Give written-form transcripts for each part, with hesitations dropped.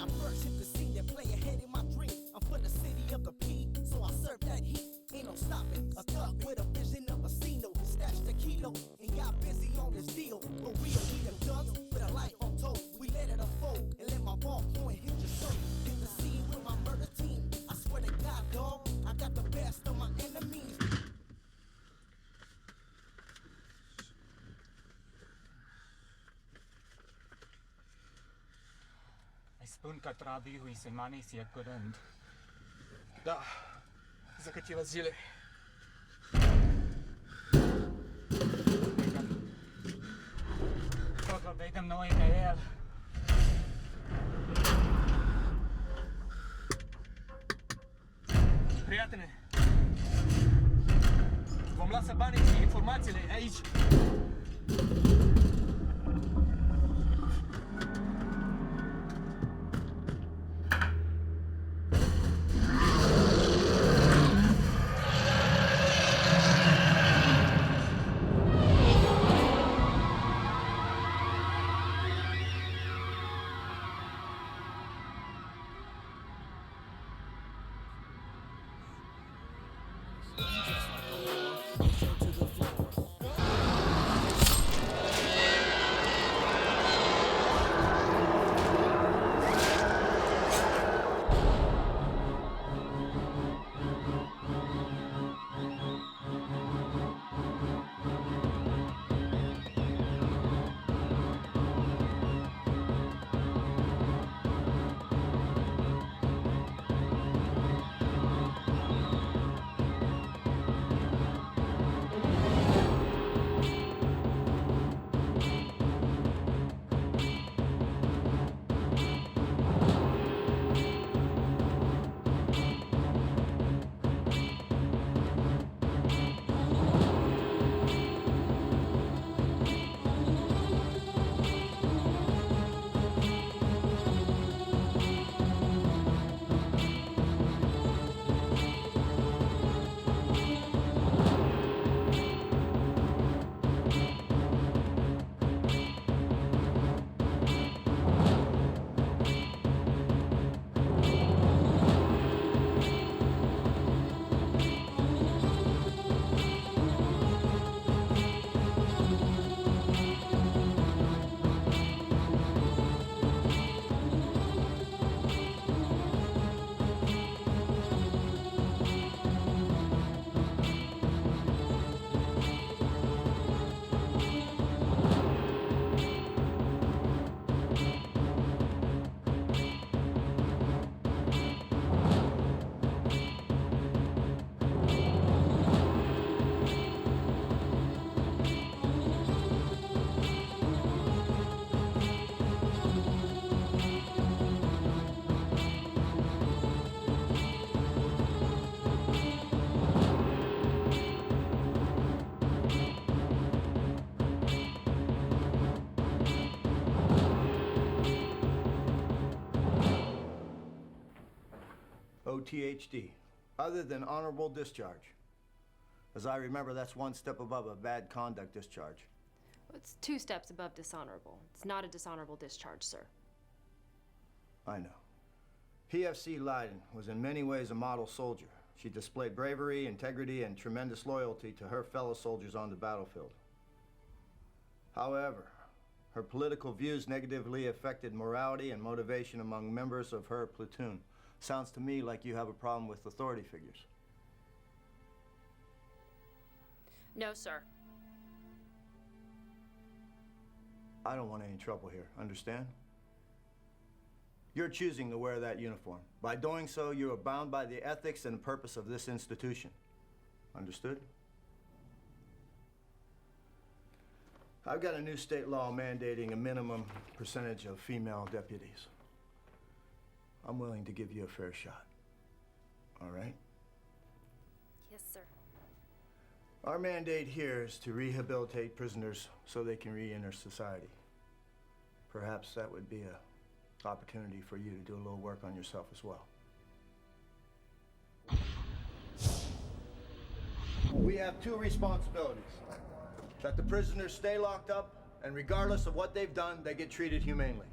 I first hit the scene, they play ahead in my dream. I'm from the city of the P, so I serve that heat. Ain't no stopping, a thug with a vision of a casino. Stashed a kilo and got busy on this deal. But real, we them thugs with a life untold. We let it unfold and let my ballpoint hit your soul. Hit the scene with my murder team. I swear to God, dog, I got the best of my enemies. Ai spun că Traviu Semani e curând. Da, za câteva zile. Totul vedem noi de el. Prietene, vom lăsa banii și informațiile aici. OTHD, other than honorable discharge. As I remember, that's one step above a bad conduct discharge. It's 2 steps above dishonorable. It's not a dishonorable discharge, sir. I know. PFC Leiden was in many ways a model soldier. She displayed bravery, integrity, and tremendous loyalty to her fellow soldiers on the battlefield. However, her political views negatively affected morality and motivation among members of her platoon. Sounds to me like you have a problem with authority figures. No, sir. I don't want any trouble here, understand? You're choosing to wear that uniform. By doing so, you are bound by the ethics and purpose of this institution. Understood? I've got a new state law mandating a minimum percentage of female deputies. I'm willing to give you a fair shot. All right? Yes, sir. Our mandate here is to rehabilitate prisoners so they can re-enter society. Perhaps that would be an opportunity for you to do a little work on yourself as well. We have 2 responsibilities. That the prisoners stay locked up, and regardless of what they've done, they get treated humanely.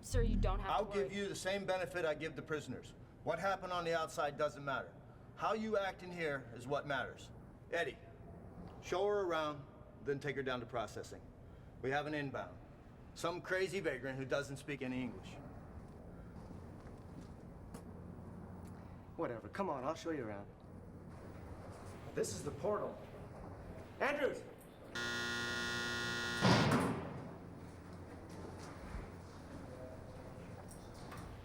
Sir, you don't have I'll to worry. give you the same benefit I give the prisoners. What happened on the outside doesn't matter. How you act in here is what matters. Eddie, show her around, then take her down to processing. We have an inbound. Some crazy vagrant who doesn't speak any English. Whatever, come on, I'll show you around. This is the portal. Andrews!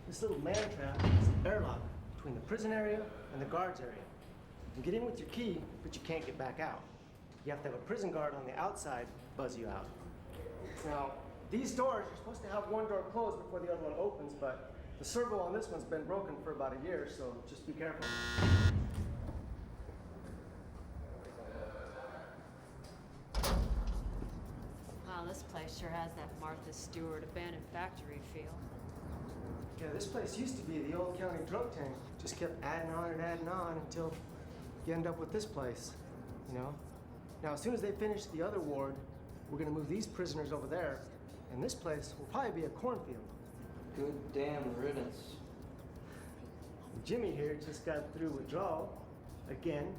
This little man trap is an airlock between the prison area and the guards area. You can get in with your key, but you can't get back out. You have to have a prison guard on the outside buzz you out. Now, these doors, you're supposed to have one door closed before the other one opens, but the servo on this one's been broken for about a year, so just be careful. Wow, this place sure has that Martha Stewart abandoned factory feel. Yeah, this place used to be the old county drug tank. Just kept adding on until you end up with this place, you know? Now, as soon as they finish the other ward, we're gonna move these prisoners over there, and this place will probably be a cornfield. Good damn riddance. Jimmy here just got through withdrawal again.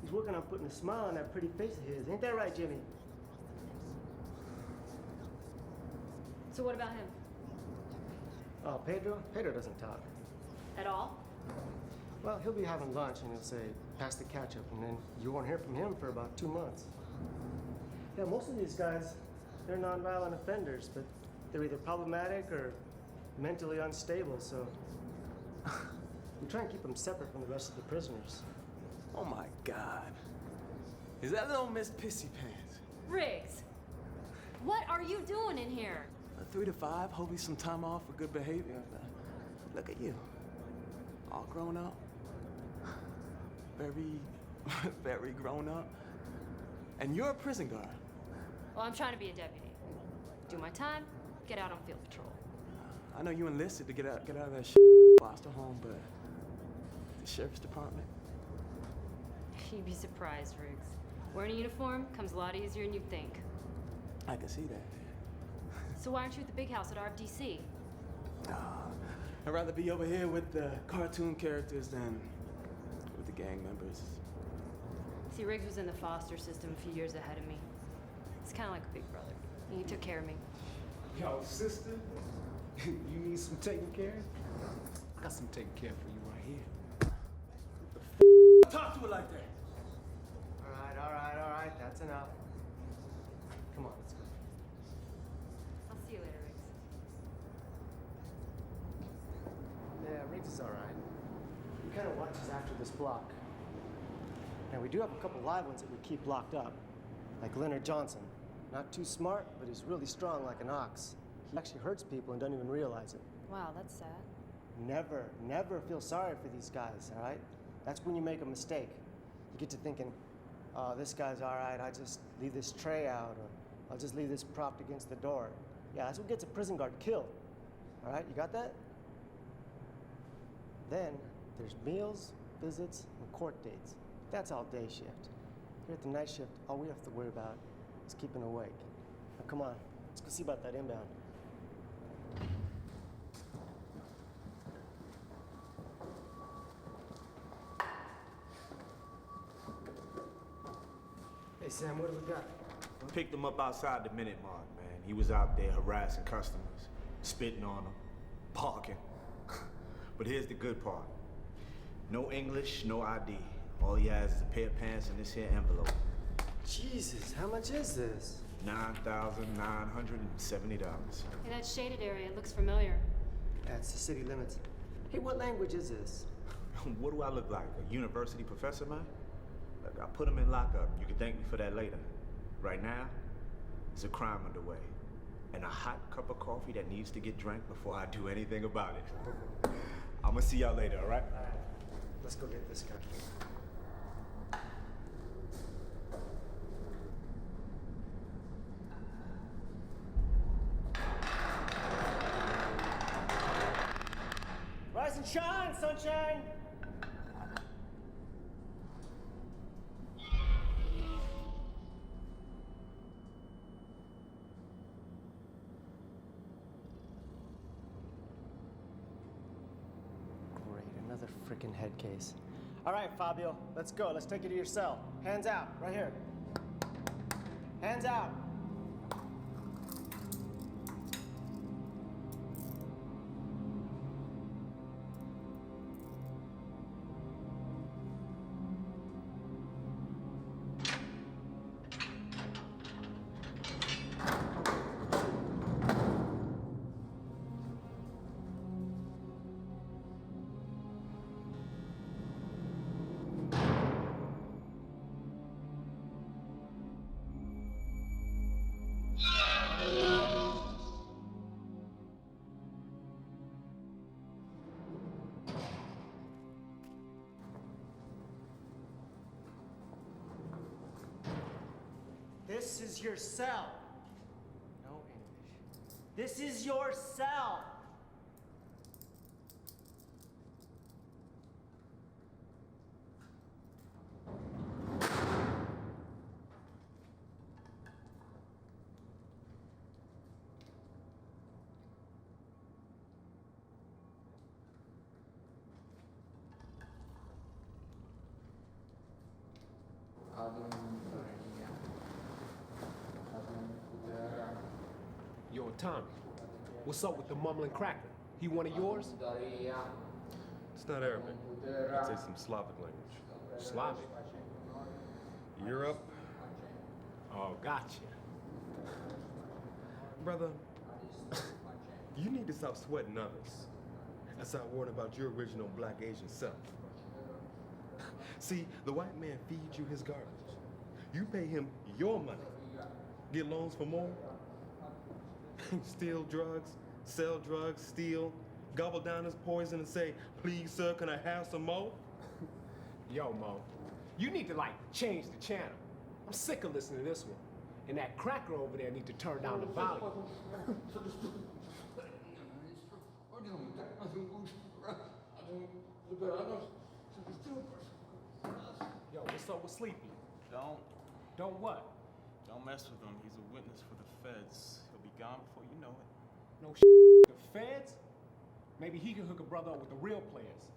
He's working on putting a smile on that pretty face of his. Ain't that right, Jimmy? So what about him? Oh, Pedro? Pedro doesn't talk. At all? Well, he'll be having lunch and he'll say, pass the ketchup, and then you won't hear from him for about 2 months. Yeah, most of these guys, they're nonviolent offenders, but they're either problematic or mentally unstable, so we try and keep them separate from the rest of the prisoners. Oh my God. Is that little Miss Pissy Pants? Riggs! What are you doing in here? 3 to 5, hopefully some time off for good behavior. Look at you. All grown up. Very, very grown up. And you're a prison guard. Well, I'm trying to be a deputy. Do my time, get out on field patrol. I know you enlisted to get out of that foster home, but the sheriff's department. You'd be surprised, Riggs. Wearing a uniform comes a lot easier than you'd think. I can see that. So why aren't you at the big house at RFDC? I'd rather be over here with the cartoon characters than with the gang members. See, Riggs was in the foster system a few years ahead of me. It's kind of like a big brother. He took care of me. Yo, sister, you need some taking care? I got some taking care for you right here. Talk to her like that. All right, that's enough. Come on, let's go. I'll see you later, Riggs. Yeah, Riggs is all right. He kind of watches after this block. Now, we do have a couple live ones that we keep locked up, like Leonard Johnson. Not too smart, but he's really strong like an ox. He actually hurts people and doesn't even realize it. Wow, that's sad. Never feel sorry for these guys, all right? That's when you make a mistake. You get to thinking, oh, this guy's all right, I just leave this tray out, or I'll just leave this propped against the door. Yeah, that's what gets a prison guard killed, all right? You got that? Then there's meals, visits, and court dates. That's all day shift. Here at the night shift, all we have to worry about is keeping awake. Now, come on, let's go see about that inbound. Hey, Sam, what do we got? Picked him up outside the Minute Mark, man. He was out there harassing customers, spitting on them, barking. But here's the good part. No English, no ID. All he has is a pair of pants and this here envelope. Jesus, how much is this? $9,970. Hey, that shaded area looks familiar. That's the city limits. Hey, what language is this? What do I look like, a university professor, man? Look, I put him in lockup. You can thank me for that later. Right now, there's a crime underway. And a hot cup of coffee that needs to get drank before I do anything about it. I'm gonna see y'all later, all right? All right, let's go get this guy. Rise and shine, sunshine! frickin' head case. All right, Fabio, let's go. Let's take you to your cell. Hands out, right here. Hands out. This is your cell. No English. This is your cell. Yo, Tommy, what's up with the mumbling cracker? He one of yours? It's not Arabic. I'd say some Slavic language. Slavic? Europe? Oh, gotcha. Brother, you need to stop sweating others and start worrying about your original black Asian self. See, the white man feeds you his garbage. You pay him your money. Get loans for more. Steal drugs, sell drugs, steal, gobble down his poison and say, please, sir, can I have some more? Yo, Mo, you need to, like, change the channel. I'm sick of listening to this one. And that cracker over there need to turn down the volume. Yo, what's up with Sleepy? Don't what? Don't mess with him. He's a witness for the feds. He'll be gone before you know it. No shit. The feds? Maybe he can hook a brother up with the real players.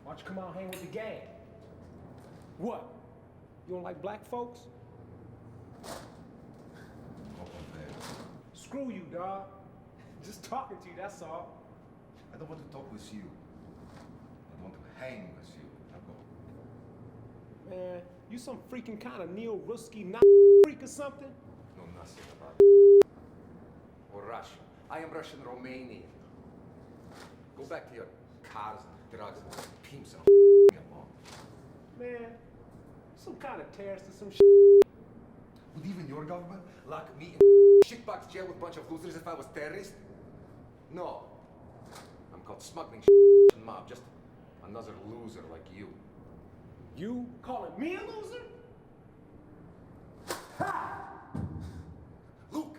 Why don't you come out and hang with the gang? What? You don't like black folks? Screw you, dawg. Just talking to you, that's all. I don't want to talk with you. I want to hang with you. Now go. Man, you some freaking kind of neo-Ruski freak or something? Know nothing about it. Or Russian. I am Russian Romanian. Go back to your cars, drugs, and pimps and Man, some kind of terrorist or some Would even your government lock me in shitbox jail with a bunch of losers if I was terrorist? No. I'm called smuggling mob, just another loser like you. You calling me a loser? Ha! Look,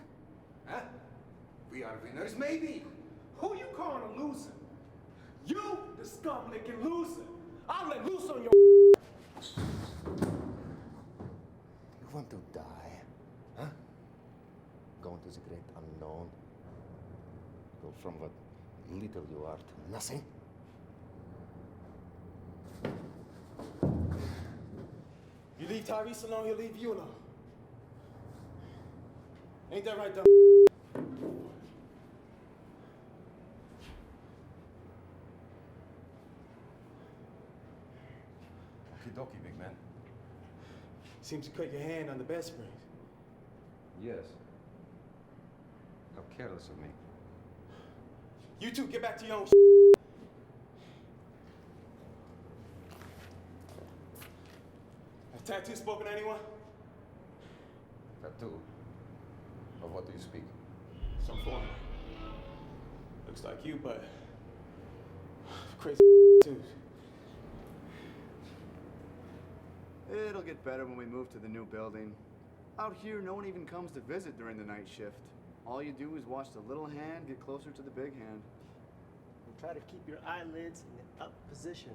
huh? We are winners, maybe. Who you calling a loser? You, the scum-licking loser. I'll let loose on your You want to die, huh? Go into the great unknown. Go from what little you are to nothing. You leave Tyrese alone, he'll leave you alone. Ain't that right, Dom? Okie dokie, big man. Seems you cut your hand on the bed springs. Yes. How careless of me. You two, get back to your own Has Tattoo spoken to anyone? Tattoo? Of what do you speak? Some foreigner. Looks like you, but crazy too. It'll get better when we move to the new building. Out here, no one even comes to visit during the night shift. All you do is watch the little hand get closer to the big hand. And try to keep your eyelids in the up position.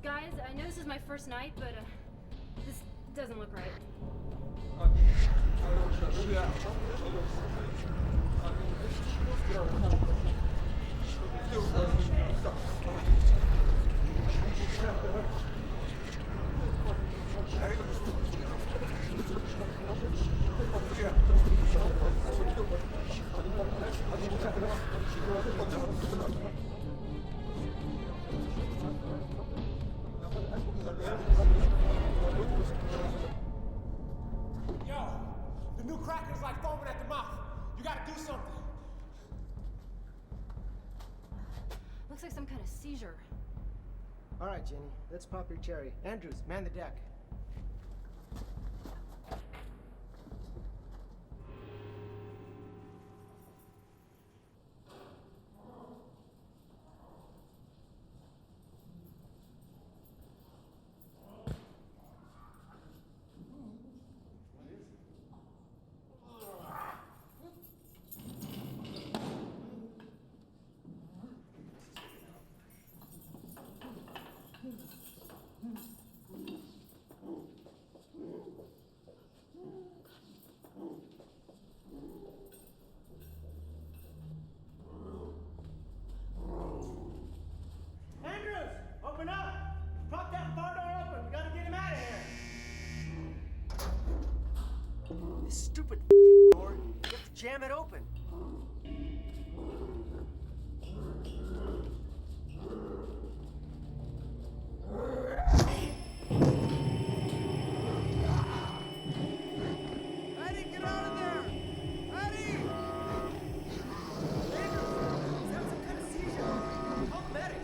Guys, I know this is my first night, but this doesn't look right. Yo, the new cracker's like foaming at the mouth. You gotta do something. Looks like some kind of seizure. All right, Jenny, let's pop your cherry. Andrews, man the deck. Andrews, open up! Prop that bar door open. We gotta get him out of here. This stupid door. You have to jam it open. Eddie, get out of there! Eddie! Andrews, he's having some kind of seizure. Call the medic.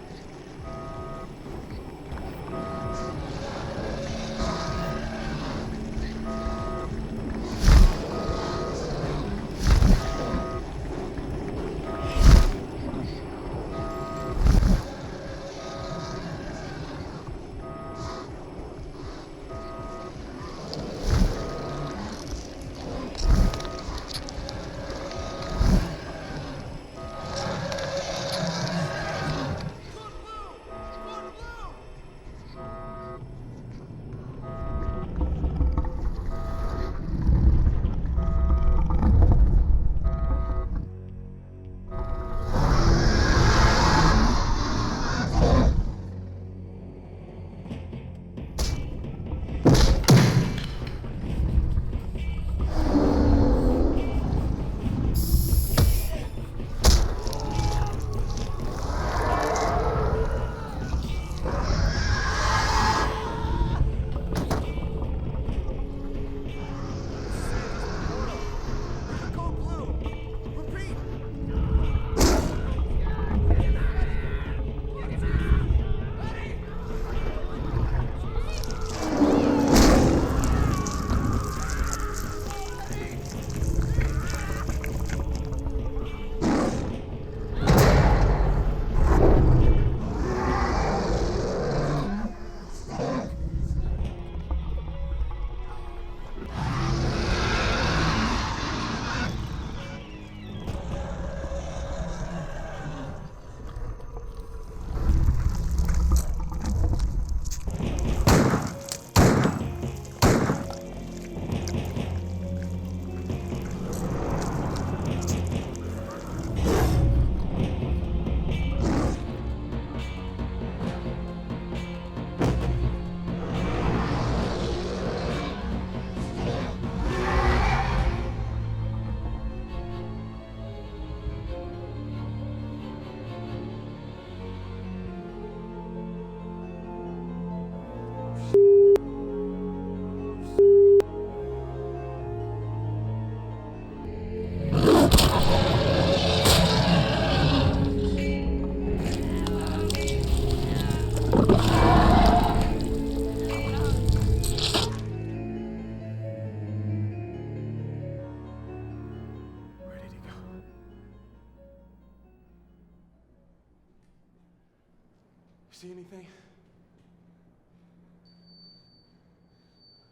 see anything?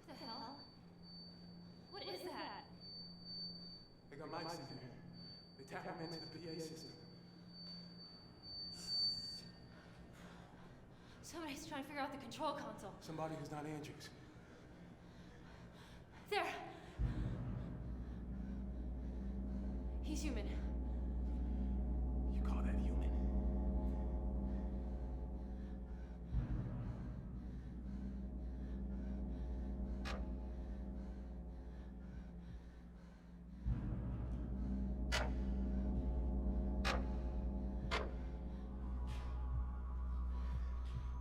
What the hell? What is that? They got mics in there. They tap them into the PA system. Somebody's trying to figure out the control console. Somebody who's not Andrews. There! He's human. You call that human?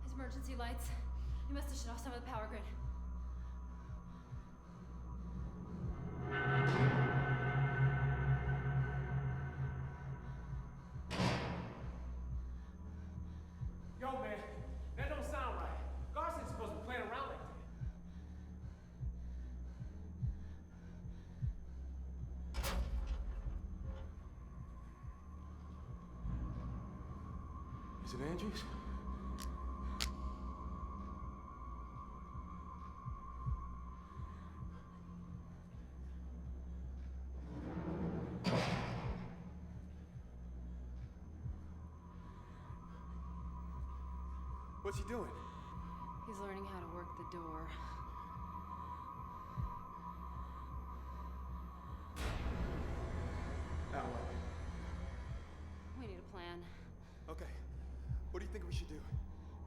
His emergency lights. He must have shut off some of the power grid. Yo, man, that don't sound right. Garson's supposed to be playing around like that. Is it Andrews? What's he doing? He's learning how to work the door. Now what? We need a plan. Okay. What do you think we should do?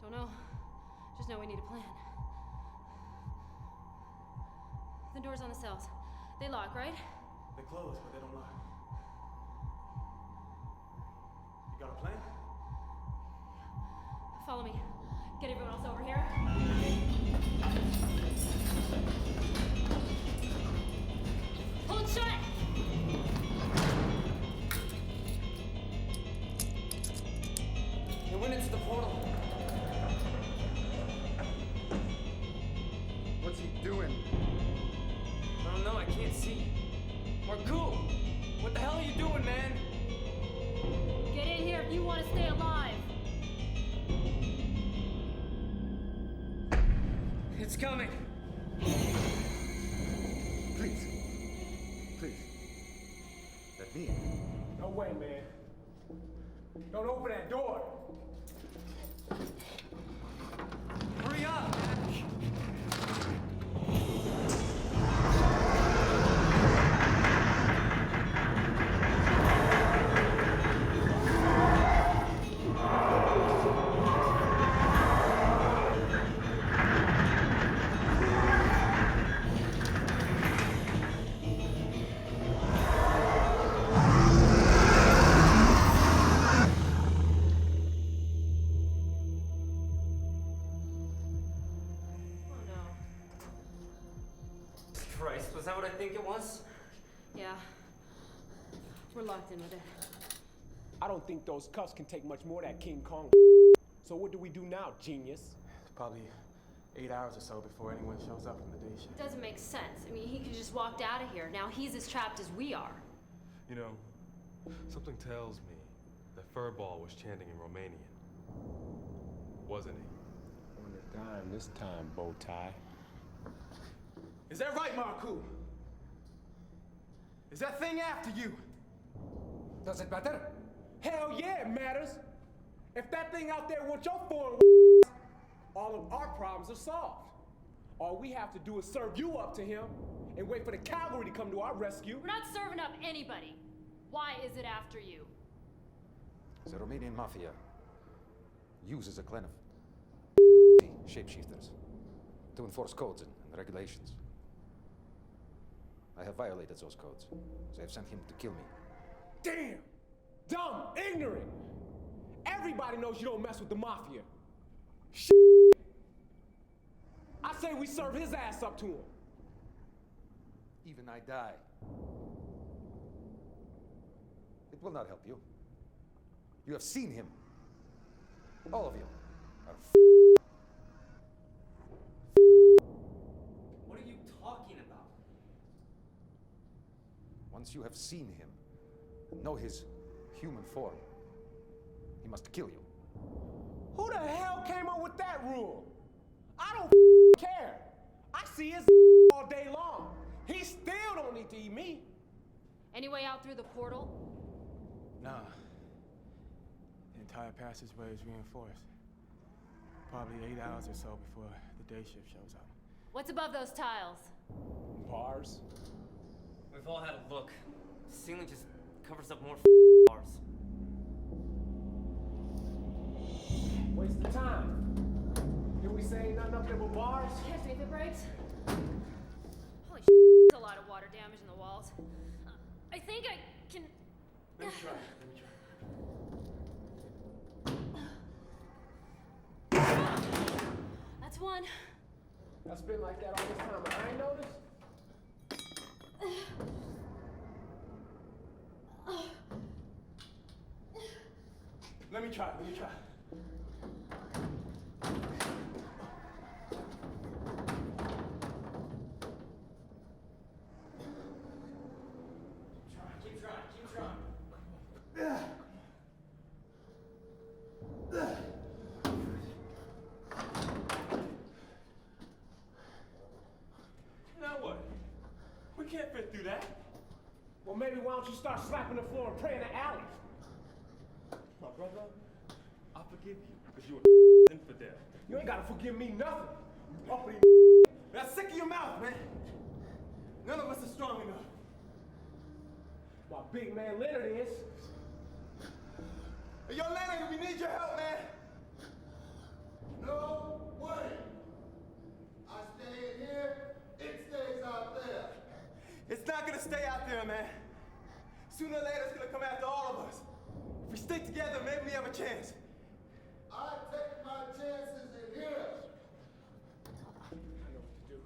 Don't know. Just know we need a plan. The doors on the cells. They lock, right? They're closed, but they don't lock. You got a plan? Follow me. Get everyone else over here. Hold shut! It went into the portal. What's he doing? I don't know, I can't see. Marcoux, what the hell are you doing, man? Get in here if you want to stay alive. It's coming. Please. Please. Let me in. No way, man. Don't open that door. Hurry up, man. Christ, was that what I think it was? Yeah. We're locked in with it. I don't think those cuffs can take much more of that King Kong. So what do we do now, genius? It's probably 8 hours or so before anyone shows up from the day shift. It doesn't make sense. I mean, he could just walked out of here. Now he's as trapped as we are. You know, something tells me that Furball was chanting in Romanian. Wasn't he? On the dime this time, Bowtie. Is that right, Marcoux? Is that thing after you? Does it matter? Hell yeah, it matters. If that thing out there wants your foreign all of our problems are solved. All we have to do is serve you up to him and wait for the cavalry to come to our rescue. We're not serving up anybody. Why is it after you? The Romanian mafia uses a clan of shapeshifters to enforce codes and regulations. I have violated those codes. They have sent him to kill me. Damn! Dumb! Ignorant! Everybody knows you don't mess with the mafia. I say we serve his ass up to him. Even I die. It will not help you. You have seen him. All of you are What are you talking about? Once you have seen him and know his human form, he must kill you. Who the hell came up with that rule? I don't care. I see his all day long. He still don't need to eat me. Any way out through the portal? Nah. The entire passageway is reinforced. Probably 8 hours or so before the day shift shows up. What's above those tiles? Bars? We've all had a look. The ceiling just covers up more bars. Waste of time. Here we say ain't nothing up there but bars? Catch me if it breaks. Holy shit, that's a lot of water damage in the walls. I think I can... Let me try. That's one. That's been like that all this time, but I ain't noticed. Let me try. Keep trying. Now what? We can't fit through that. Well, maybe why don't you start slapping the floor and praying to alley? My brother, I forgive you because you're an infidel. You ain't gotta forgive me nothing. Uppity That's sick of your mouth, man. None of us are strong enough. While big man Leonard is. Hey, yo, Leonard, we need your help, man. No way. I stay in here, it stays out there. It's not gonna stay out there, man. Sooner or later, it's gonna come after all of us. If we stick together, maybe we have a chance. I take my chances in here. I know what to do.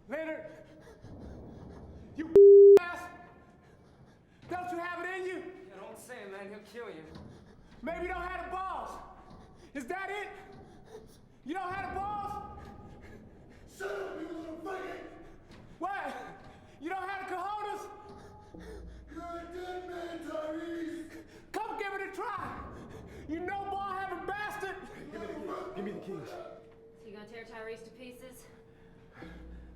Leonard, you ass! Don't you have it in you? Yeah, don't say it, man. He'll kill you. Maybe you don't have the balls. Is that it? You don't have the balls? Shut up, you little faggot! What? You don't have the cojones? You're a dead man, Tyrese! Come give it a try! You know ball-having bastard! Give me the keys. So you gonna tear Tyrese to pieces?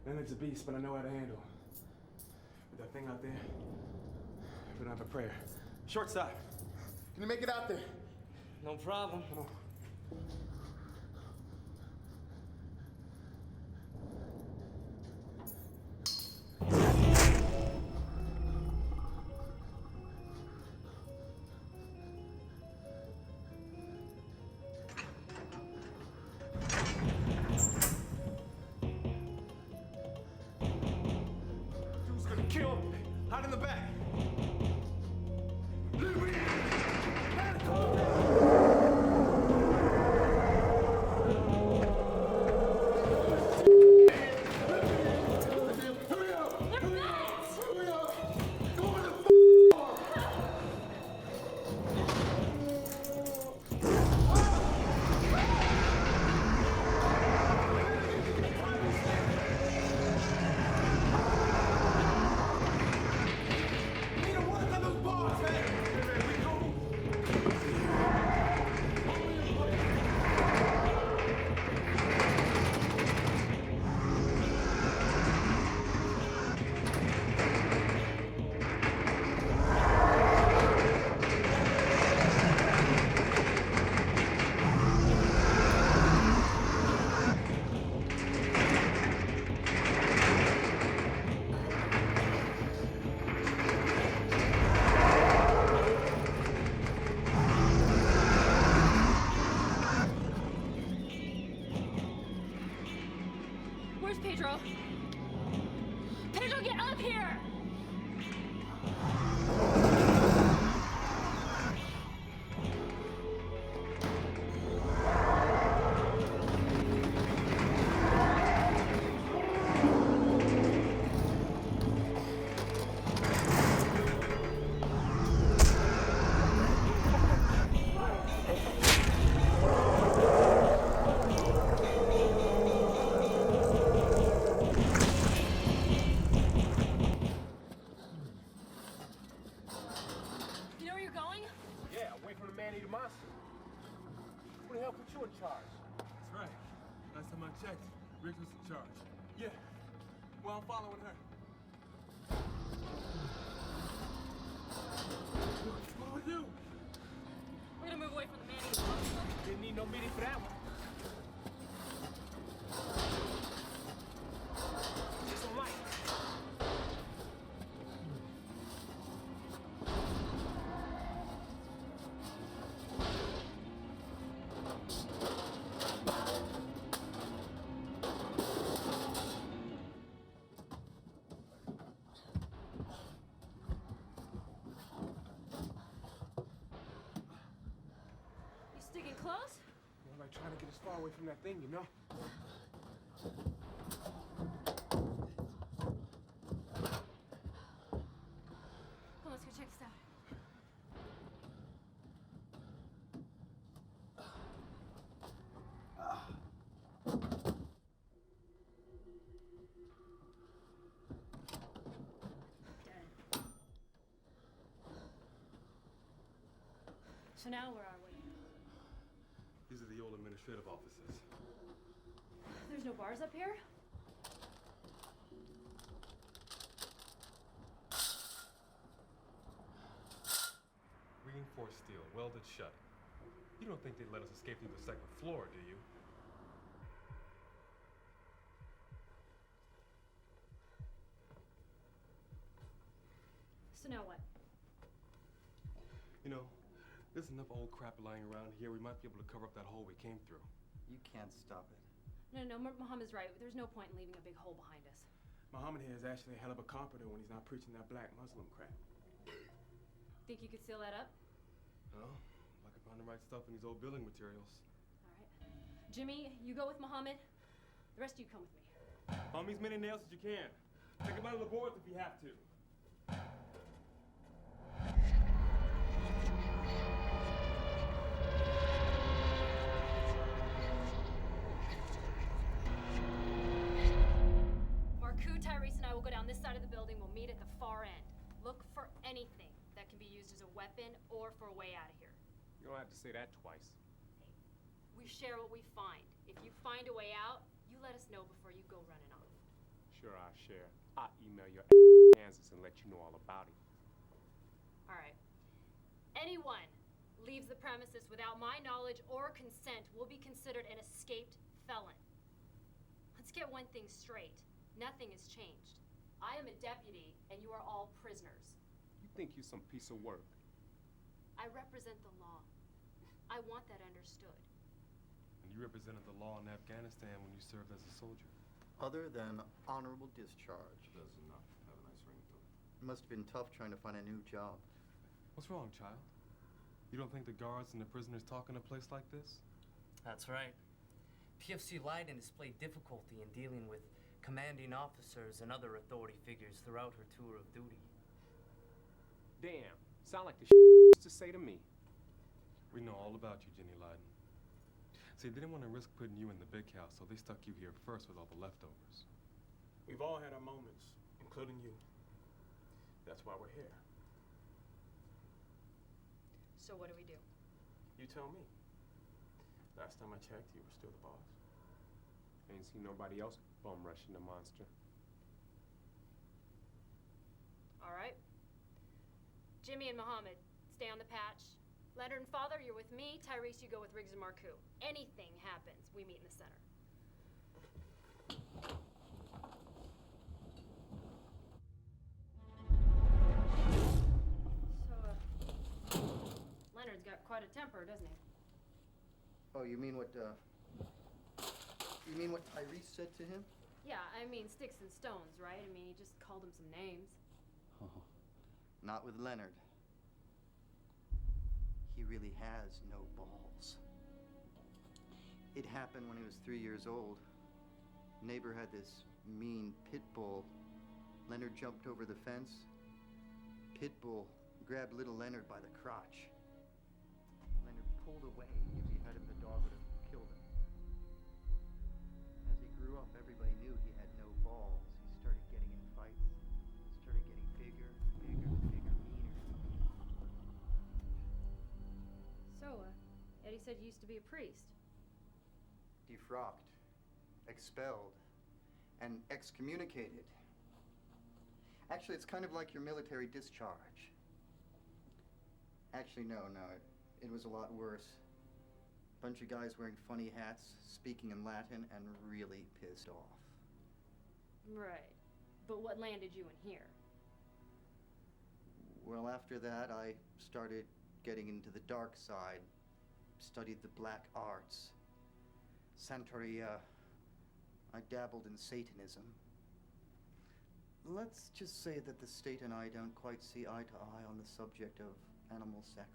Leonard's a beast, but I know how to handle. With that thing out there, we don't have a prayer. Short side. Can you make it out there? No problem. Come on. Dude's gonna kill him. Hide in the back. Where's Pedro? Pedro, get up here! You know where you're going? Yeah, away from the man-eater monster. the hell put you in charge? That's right. Last time I checked, Riggs was in charge. Yeah. Well, I'm following her. What's wrong with you? We're gonna move away from the man. Didn't need no meeting for that one. Get some light. You sticking close? I'm like trying to get as far away from that thing, you know? Come on, let's go check this out. Dead. So now where are we? These are the old administrative offices. There's no bars up here? Reinforced steel, welded shut. You don't think they'd let us escape through the second floor, do you? So now what? You know, there's enough old crap lying around here. We might be able to cover up that hole we came through. You can't stop it. No, Mohammed's right. There's no point in leaving a big hole behind us. Muhammad here is actually a hell of a carpenter when he's not preaching that black Muslim crap. Think you could seal that up? Well, I can find the right stuff in these old building materials. All right. Jimmy, you go with Mohammed. The rest of you come with me. Find me as many nails as you can. Take them out of the boards if you have to. Marku, Tyrese, and I will go down this side of the building. We'll meet at the far end. Look for anything that can be used as a weapon or for a way out of here. You don't have to say that twice. We share what we find. If you find a way out, you let us know before you go running off. Sure, I'll share. I'll email your Kansas and let you know all about it. All right. Anyone leaves the premises without my knowledge or consent will be considered an escaped felon. Let's get one thing straight. Nothing has changed. I am a deputy, and you are all prisoners. You think you some piece of work. I represent the law. I want that understood. And you represented the law in Afghanistan when you served as a soldier. Other than honorable discharge. That's enough. Have a nice ring to it. It must have been tough trying to find a new job. What's wrong, child? You don't think the guards and the prisoners talk in a place like this? That's right. PFC Leiden displayed difficulty in dealing with commanding officers and other authority figures throughout her tour of duty. Damn, sound like the to say to me. We know all about you, Jenny Leiden. See, they didn't want to risk putting you in the big house, so they stuck you here first with all the leftovers. We've all had our moments, including you. That's why we're here. So what do we do? You tell me. Last time I checked, you were still the boss. Ain't seen nobody else bum rushing the monster. All right. Jimmy and Mohammed, stay on the patch. Leonard and Father, you're with me. Tyrese, you go with Riggs and Marku. Anything happens, we meet in the center. So, Leonard's got quite a temper, doesn't he? Oh, you mean what Tyrese said to him? Yeah, I mean, sticks and stones, right? I mean, he just called him some names. Oh, not with Leonard. He really has no balls. It happened when he was 3 years old. Neighbor had this mean pit bull. Leonard jumped over the fence. Pit bull grabbed little Leonard by the crotch. Leonard pulled away. If he had him, the dog would have killed him. As he grew up, everybody knew he had no balls. He started getting in fights. Started getting bigger, meaner. So, Eddie said you used to be a priest. Defrocked, expelled, and excommunicated. Actually, it's kind of like your military discharge. Actually, no, it was a lot worse. Bunch of guys wearing funny hats, speaking in Latin, and really pissed off. Right. But what landed you in here? Well, after that, I started getting into the dark side, studied the black arts. Santeria. I dabbled in Satanism. Let's just say that the state and I don't quite see eye to eye on the subject of animal sacrifice.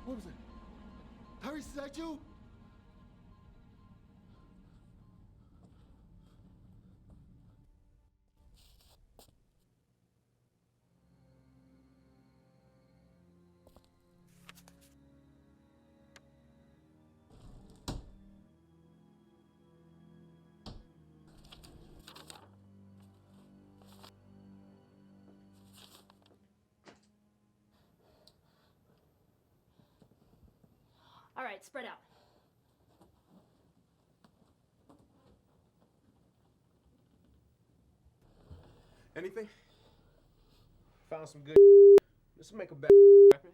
What was that? Tyrese, is that you? All right, spread out. Anything? Found some good. This will make a better weapon.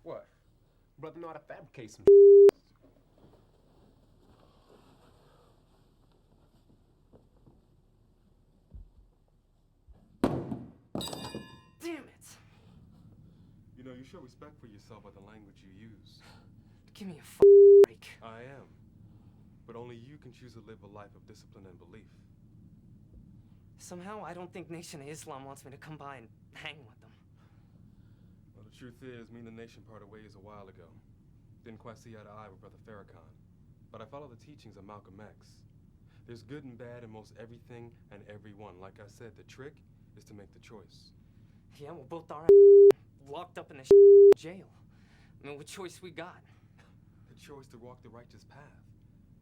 What? Brother know how to fabricate some. Damn it! You know, you show respect for yourself by the language you use. Give me a break. I am. But only you can choose to live a life of discipline and belief. Somehow, I don't think Nation of Islam wants me to come by and hang with them. Well, the truth is, me and the Nation parted ways a while ago. Didn't quite see eye to eye with Brother Farrakhan. But I follow the teachings of Malcolm X. There's good and bad in most everything and everyone. Like I said, the trick is to make the choice. Yeah, well, both are locked up in the jail. I mean, what choice we got? The choice to walk the righteous path.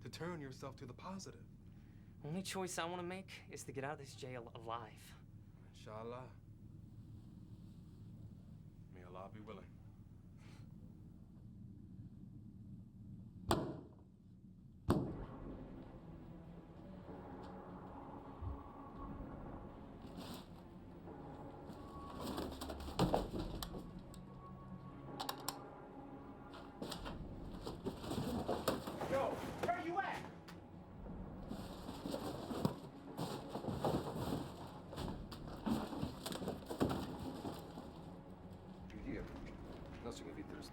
To turn yourself to the positive. Only choice I want to make is to get out of this jail alive. Inshallah. May Allah be willing. Yo, where you at? Here, nothing of interest.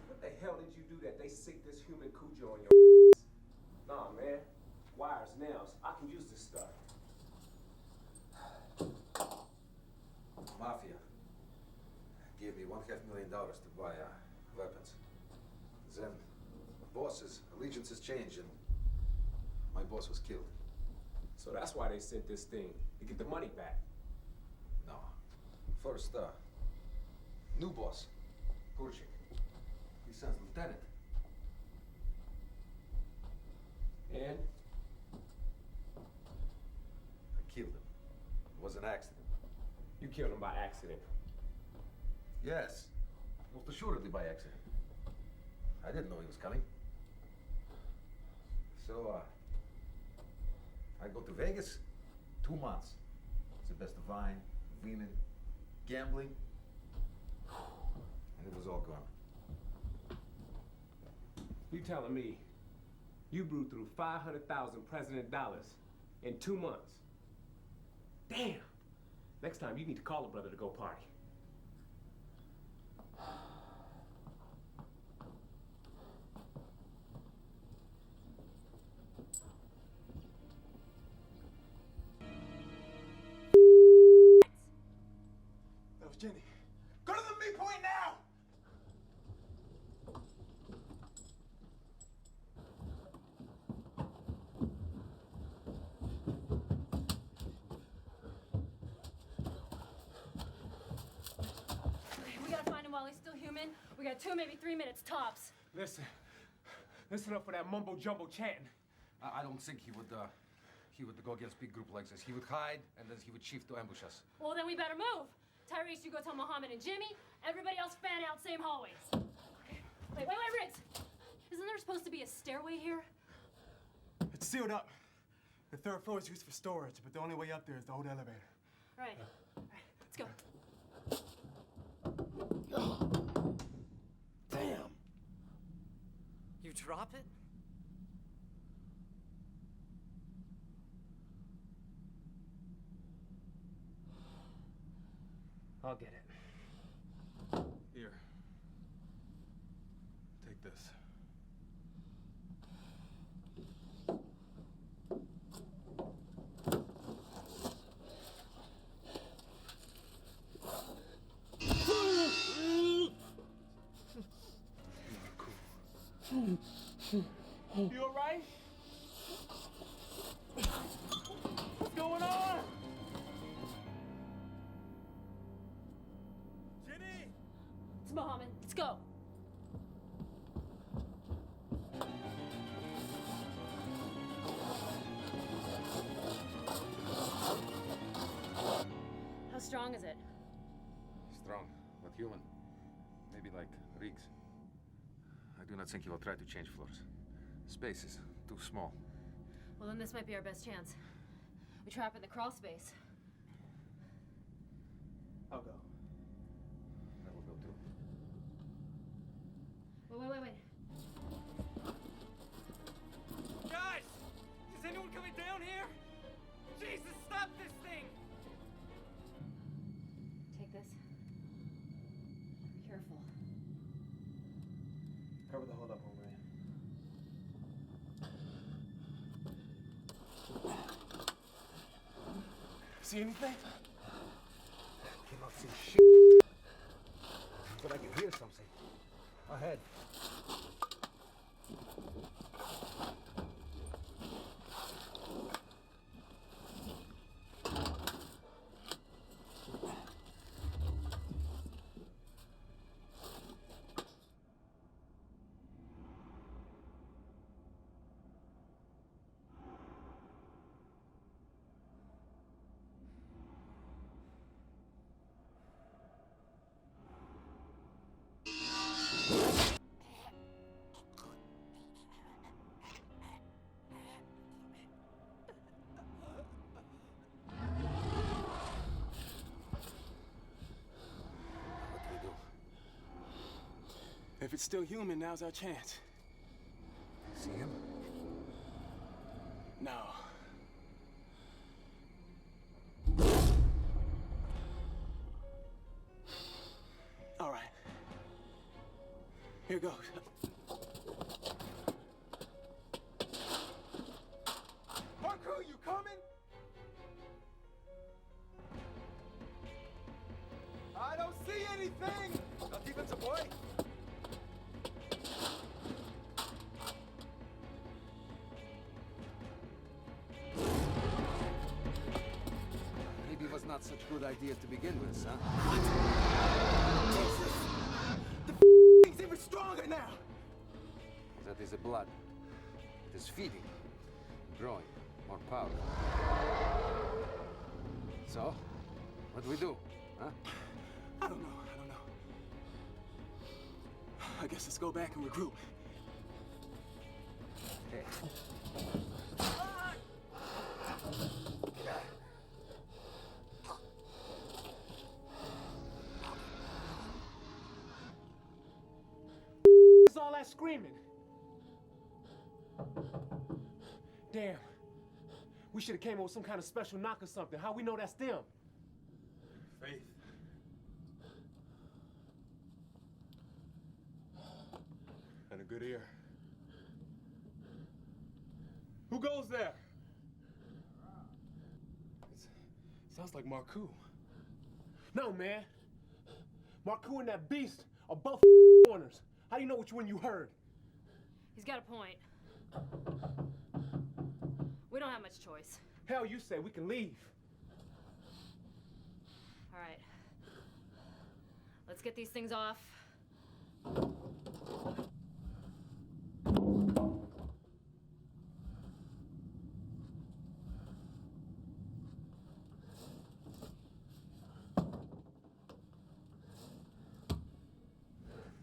What the hell did you do that they sick this human Cujo on your Nah, man. Wires, nails. I can use this stuff. Mafia gave me $1.5 million to buy weapons. Then bosses' allegiances changed and my boss was killed. So that's why they sent this thing, to get the money back. No. First, new boss, Purchik. He sends lieutenant. And? I killed him. It was an accident. You killed him by accident. Yes. Most assuredly by accident. I didn't know he was coming. So, I go to Vegas, 2 months. It's the best of wine, women, gambling. telling me you blew through 500,000 president dollars in 2 months? Damn. Next time, you need to call a brother to go party. That was Jenny. Go to the midpoint now! We gotta find him while he's still human. We got 2, maybe 3 minutes tops. Listen up for that mumbo jumbo chanting. I don't think he would go against big group like this. He would hide, and then he would shift to ambush us. Well, then we better move. Tyrese, you go tell Muhammad and Jimmy. Everybody else fan out, same hallways. Okay. Wait, Riggs. Isn't there supposed to be a stairway here? It's sealed up. The 3rd floor is used for storage, but the only way up there is the old elevator. All right, let's go. Damn. You drop it? I'll get it. Here. Take this. You all right? What's going on? It's Muhammad. Let's go. How strong is it? Strong, but human. Maybe like Riggs. I do not think he will try to change floors. Space is too small. Well, then this might be our best chance. We trap in the crawl space. I'll go. I will go too. Wait. Guys! Is anyone coming down here? Jesus, stop this thing! Take this. Be careful. Cover the hold up, hombre. See anything? Cannot see shit. But I can hear something. Ahead. If it's still human, now's our chance. See him? No. All right. Here goes. Parkour, you coming? I don't see anything! Not even the boy? Maybe it was not such a good idea to begin with, huh? The thing's even stronger now! That is the blood. It is feeding, growing, more power. So, what do we do, huh? I don't know. I guess let's go back and regroup. Hey. What's all that screaming? Damn. We should have came up with some kind of special knock or something. How we know that's them? Faith. And a good ear. Who goes there? Sounds like Marcoux. No, man. Marcoux and that beast are both corners. How do you know which one you heard? He's got a point. We don't have much choice. Hell, you say we can leave. All right. Let's get these things off.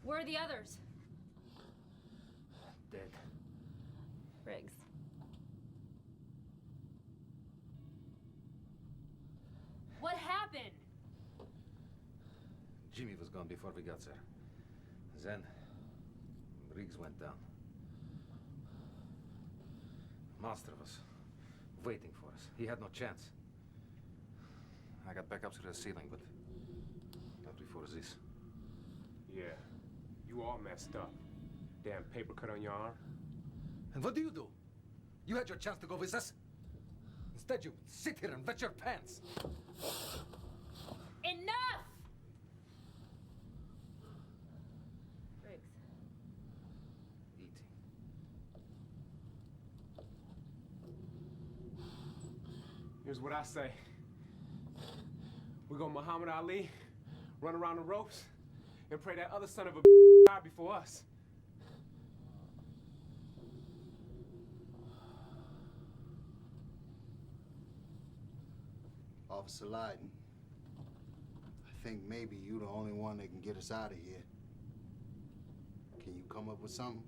Where are the others? Dead. Riggs. What happened? Jimmy was gone before we got there. Then, Riggs went down. Monster was waiting for us. He had no chance. I got back up to the ceiling, but not before this. Yeah, you all messed up. Damn paper cut on your arm. And what do? You had your chance to go with us. Instead, you sit here and wet your pants. Enough! Riggs. Eating. Here's what I say. We go Muhammad Ali, run around the ropes, and pray that other son of a die before us. Officer Lyden, I think maybe you the only one that can get us out of here. Can you come up with something?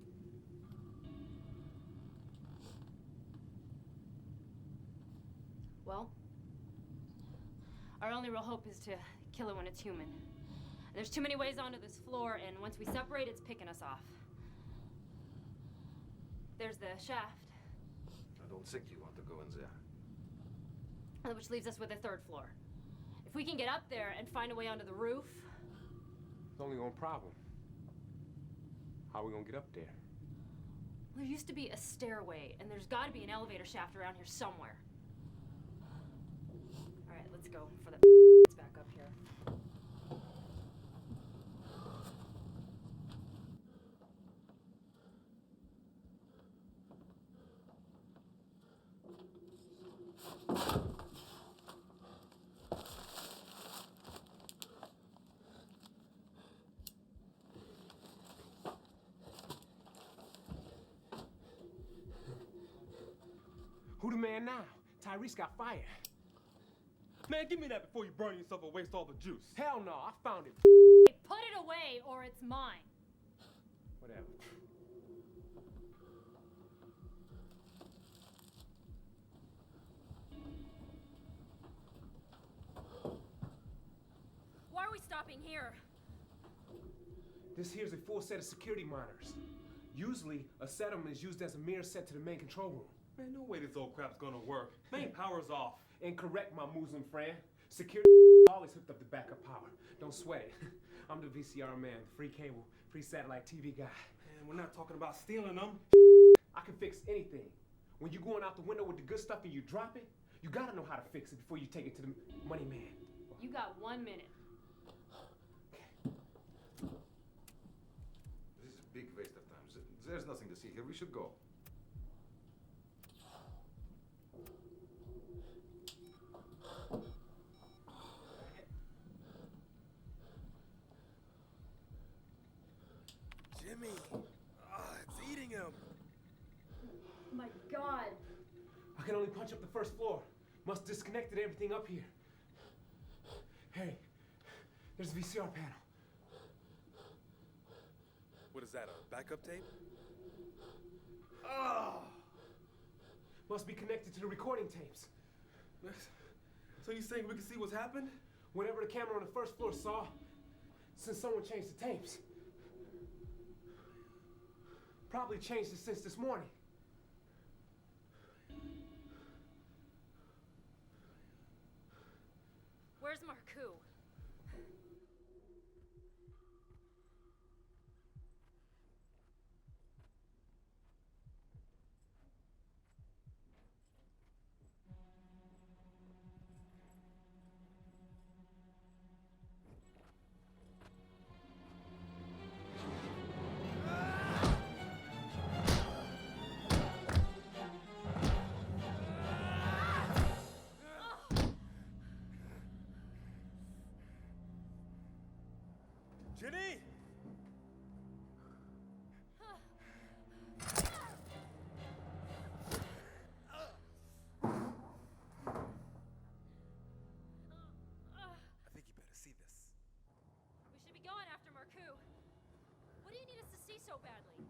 Well, our only real hope is to kill it when it's human. There's too many ways onto this floor, and once we separate, it's picking us off. There's the shaft, I don't think you want to go in there. which leaves us with a third floor. If we can get up there and find a way onto the roof... There's only one problem. How are we gonna get up there? There used to be a stairway, and there's gotta be an elevator shaft around here somewhere. All right, let's go for the back up here. Who the man now? Tyrese got fired. Man, give me that before you burn yourself and waste all the juice. Hell no, I found it. Hey, put it away, or it's mine. Whatever. Why are we stopping here? This here's a full set of security monitors. Usually, a set of them is used as a mirror set to the main control room. Man, no way this old crap's gonna work. Main power's off. Incorrect, my Muslim friend. Security always hooked up to backup power. Don't sweat it. I'm the VCR man, the free cable, free satellite TV guy. Man, we're not talking about stealing them. I can fix anything. When you're going out the window with the good stuff and you drop it, you gotta know how to fix it before you take it to the money man. You got 1 minute. This is a big waste of time. There's nothing to see here. We should go. Jimmy! It's eating him! My God. I can only punch up the first floor. Must disconnected everything up here. Hey, there's a VCR panel. What is that, a backup tape? Must be connected to the recording tapes. So you saying we can see what's happened? Whatever the camera on the first floor saw, since someone changed the tapes. Probably changed it since this morning. Jenny! I think you better see this. We should be going after Marcoux. What do you need us to see so badly?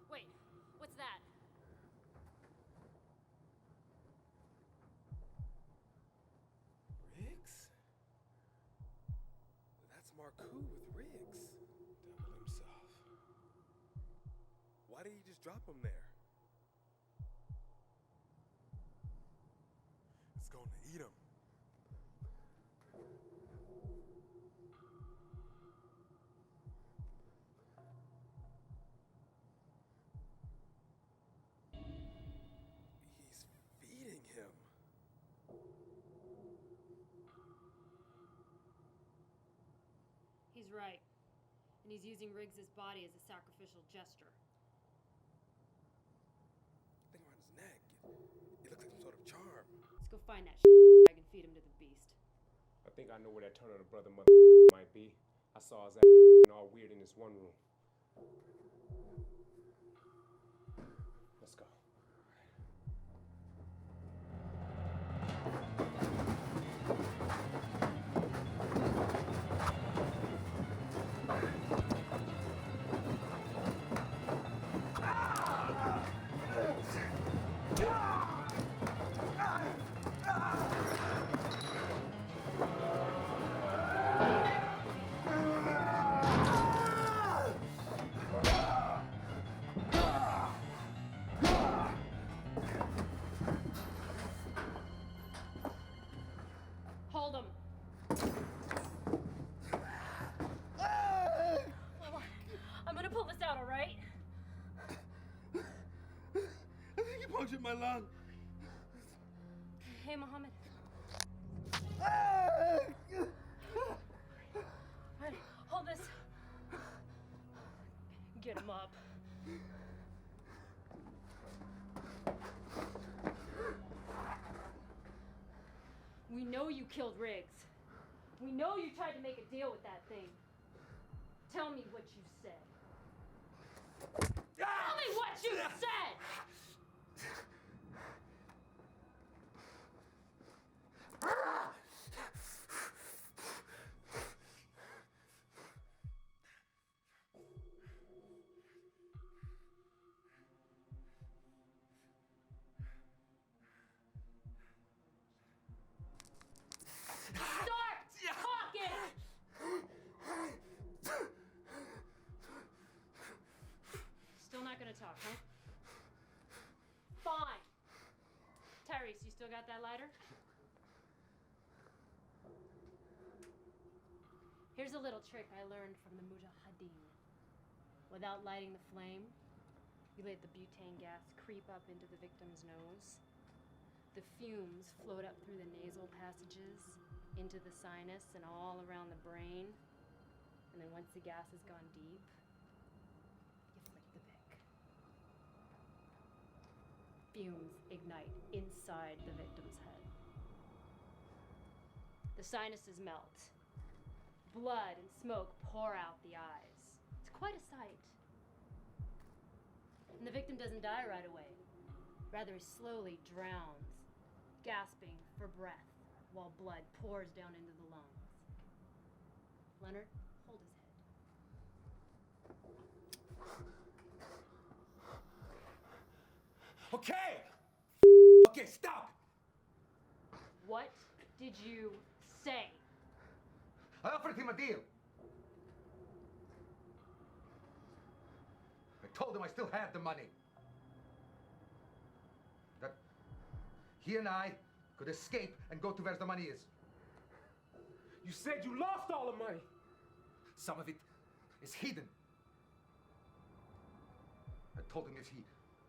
Wait, what's that? Riggs? That's Marcoux with Riggs. Devil himself. Why did he just drop him there? It's going to eat him. He's feeding him. He's right. And he's using Riggs's body as a sacrificial gesture. Thing around his neck. It looks like some sort of charm. Let's go find that bag and feed him to the beast. I think I know where that Turner brother mother might be. I saw his ass all weird in this one room. Let's go. Hold him. I'm gonna pull this out, all right? I think you punctured my lung. Hey, Mohammed. Right, hold this. Get him up. We know you killed Riggs. We know you tried to make a deal with that thing. Tell me what you said. Tell me what you said! Start talking! Still not gonna talk, huh? Fine. Tyrese, you still got that lighter? Here's a little trick I learned from the Mujahideen. Without lighting the flame, you let the butane gas creep up into the victim's nose. The fumes float up through the nasal passages, into the sinus, and all around the brain. And then once the gas has gone deep, you flick the pick. Fumes ignite inside the victim's head. The sinuses melt. Blood and smoke pour out the eyes. It's quite a sight. And the victim doesn't die right away. Rather, he slowly drowns, gasping for breath while blood pours down into the lungs. Leonard, hold his head. Okay! Okay, stop! What did you say? I offered him a deal. I told him I still had the money. That he and I could escape and go to where the money is. You said you lost all the money. Some of it is hidden. I told him if he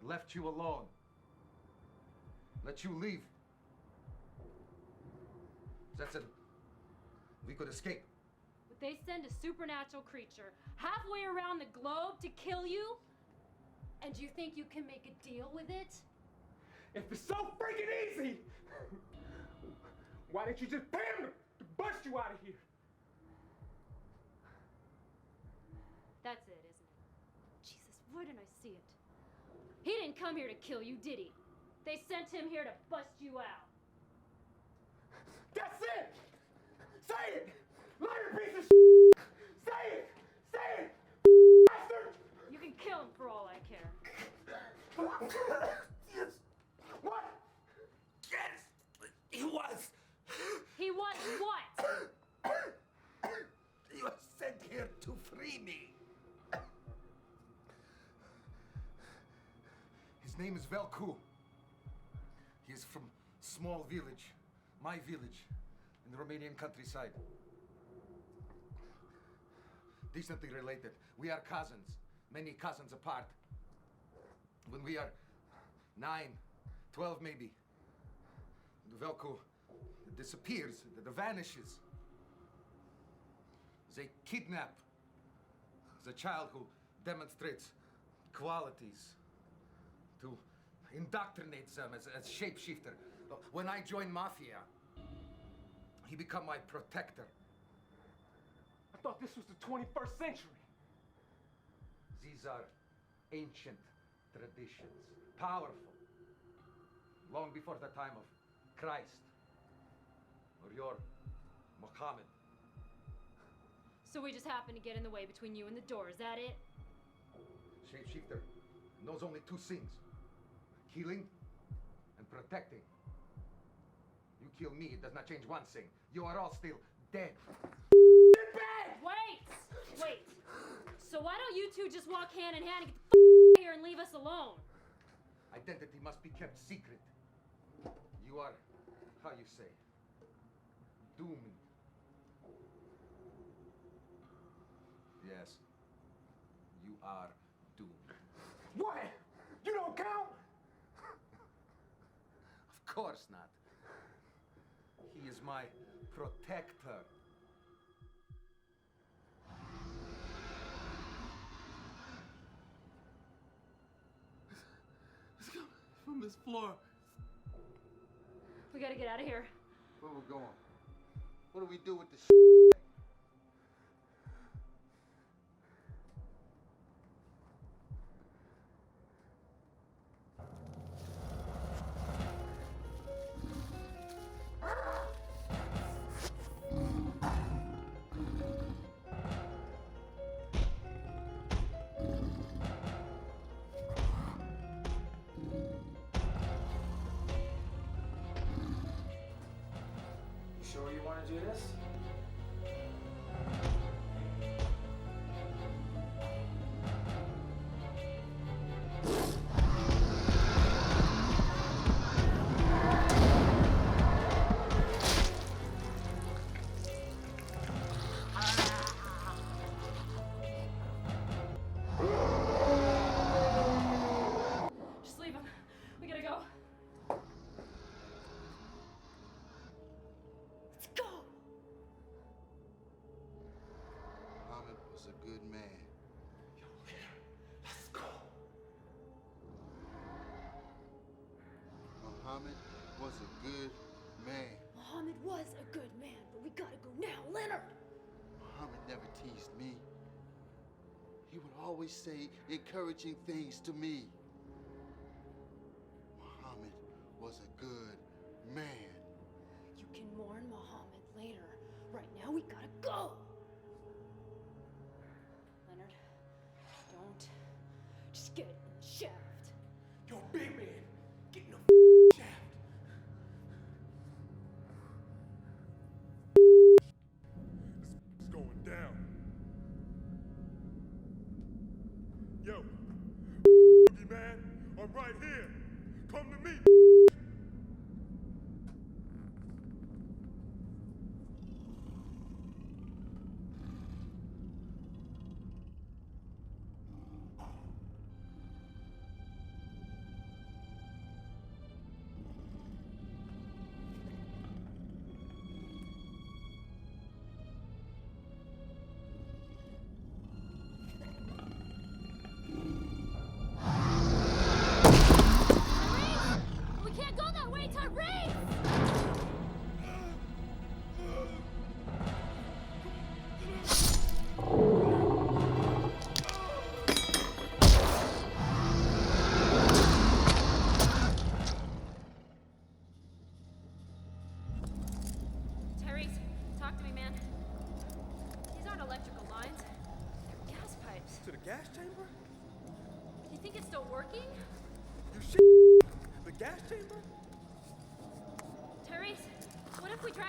left you alone, let you leave, that's it. We could escape. Would they send a supernatural creature halfway around the globe to kill you? And you think you can make a deal with it? If it's so freaking easy, why didn't you just pay him to bust you out of here? That's it, isn't it? Jesus, why didn't I see it? He didn't come here to kill you, did he? They sent him here to bust you out. That's it! Say it! Liar piece of shit! Say it! Say it! Bastard! You can kill him for all I care. Yes. What? Yes. He was. He was what? He was sent here to free me. His name is Velku. He is from small village, my village, in the Romanian countryside. Decently related. We are cousins, many cousins apart. When we are 9, 12 maybe, Velku disappears, vanishes. They kidnap the child who demonstrates qualities to indoctrinate them as shapeshifter. When I joined Mafia, he became my protector. I thought this was the 21st century. These are ancient traditions, powerful, long before the time of Christ or your Muhammad. So we just happened to get in the way between you and the door, is that it? Shapeshifter knows only two things: killing and protecting. You kill me, it does not change one thing. You are all still dead. Wait! So why don't you two just walk hand in hand and get the out of here and leave us alone? Identity must be kept secret. You are, how you say, doomed. Yes, you are doomed. What? You don't count? Of course not. He is my protector. It's coming from this floor. We gotta get out of here. Where we going? What do we do with this? Sure you want to do this? Just leave him. We gotta go. Let's go! Muhammad was a good man. Let's go. Muhammad was a good man. Muhammad was a good man, but we gotta go now, Leonard! Muhammad never teased me. He would always say encouraging things to me. Muhammad was a good man. You can mourn Muhammad later. Right now, we gotta go! Leonard, don't. Just get in the shaft. Yo, big man, get in the shaft. It's going down. Yo, man, I'm right here. Come to me.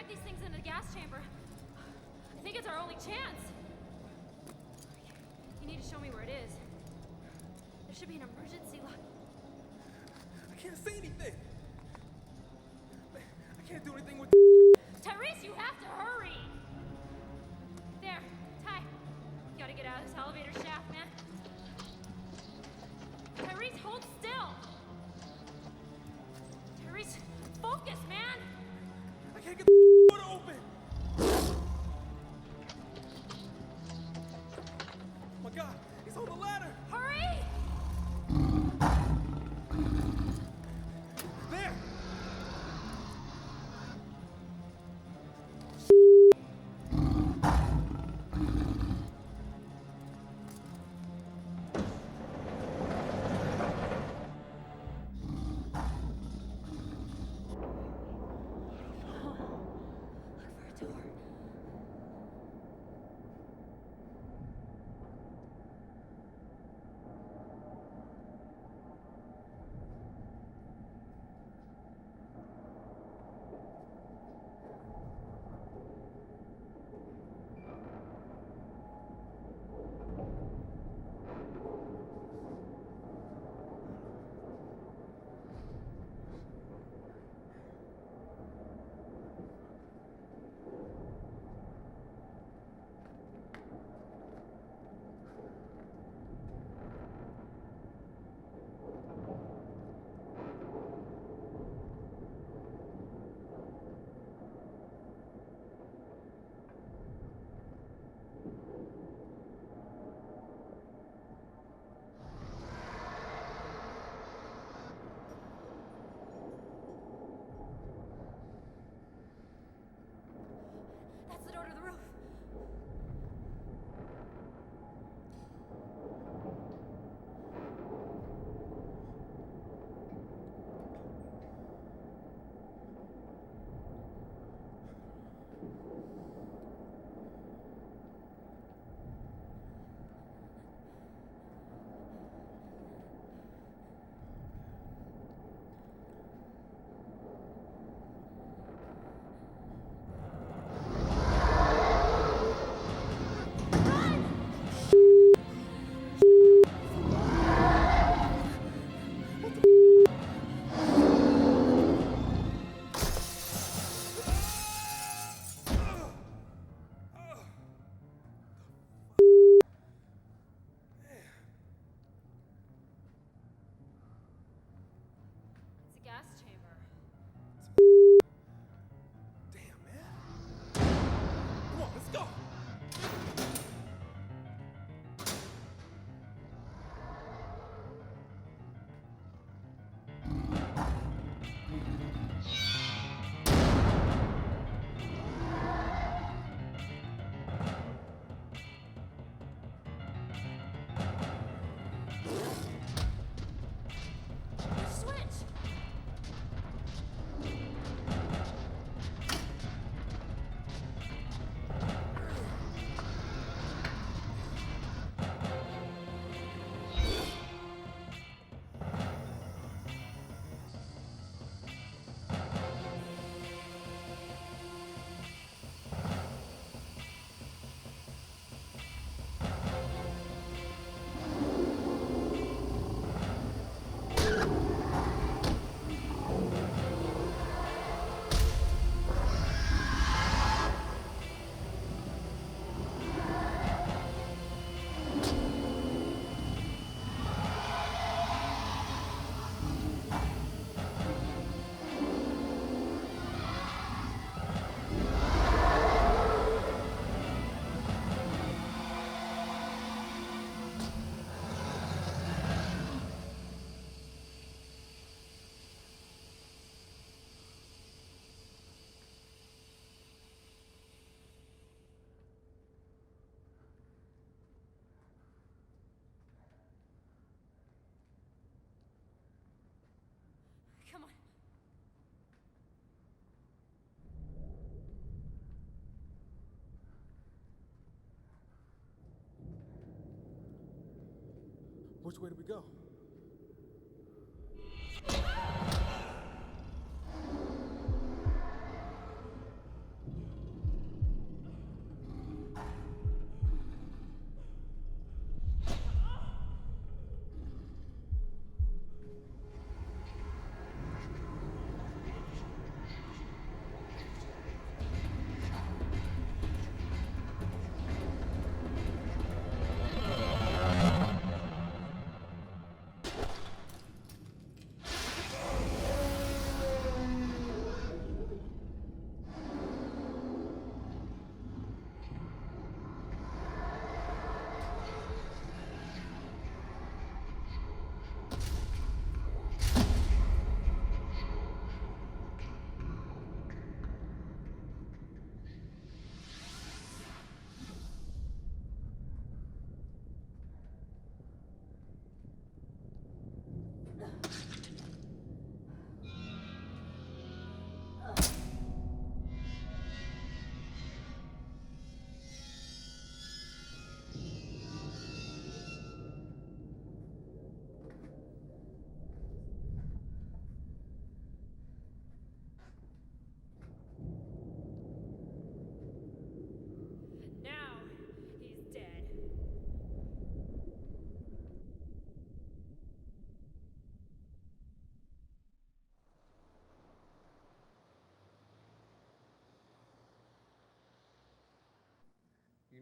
get these things into the gas chamber. I think it's our only chance. You need to show me where it is. There should be an emergency lock. I can't see anything. I can't do anything with. Tyrese, you have to hurry! There, Ty. You gotta get out of this elevator shaft, man. Tyrese, hold still! Tyrese, focus, man! I can't get the door to open! Oh my god, he's on the ladder! Hurry! There! That's the door to the roof. It's a gas chamber. Damn, man. Come on, let's go! Switch! Come on. Which way do we go?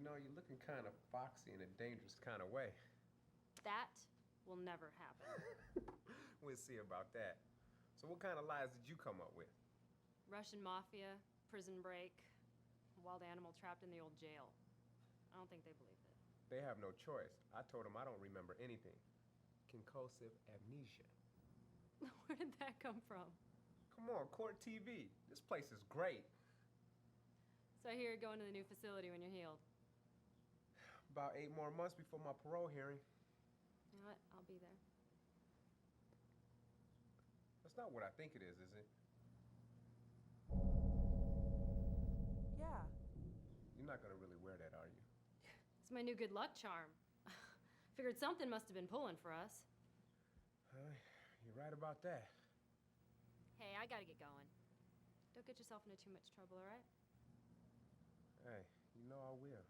know, you're looking kind of foxy in a dangerous kind of way. That will never happen. We'll see about that. So what kind of lies did you come up with? Russian mafia, prison break, wild animal trapped in the old jail. I don't think they believed it. They have no choice. I told them I don't remember anything. Concussive amnesia. Where did that come from? Come on, Court TV. This place is great. So I hear you're going to the new facility when you're healed. About 8 more months before my parole hearing. You know what? I'll be there. That's not what I think it is it? Yeah. You're not gonna really wear that, are you? It's my new good luck charm. Figured something must have been pulling for us. You're right about that. Hey, I gotta get going. Don't get yourself into too much trouble, all right? Hey, you know I will.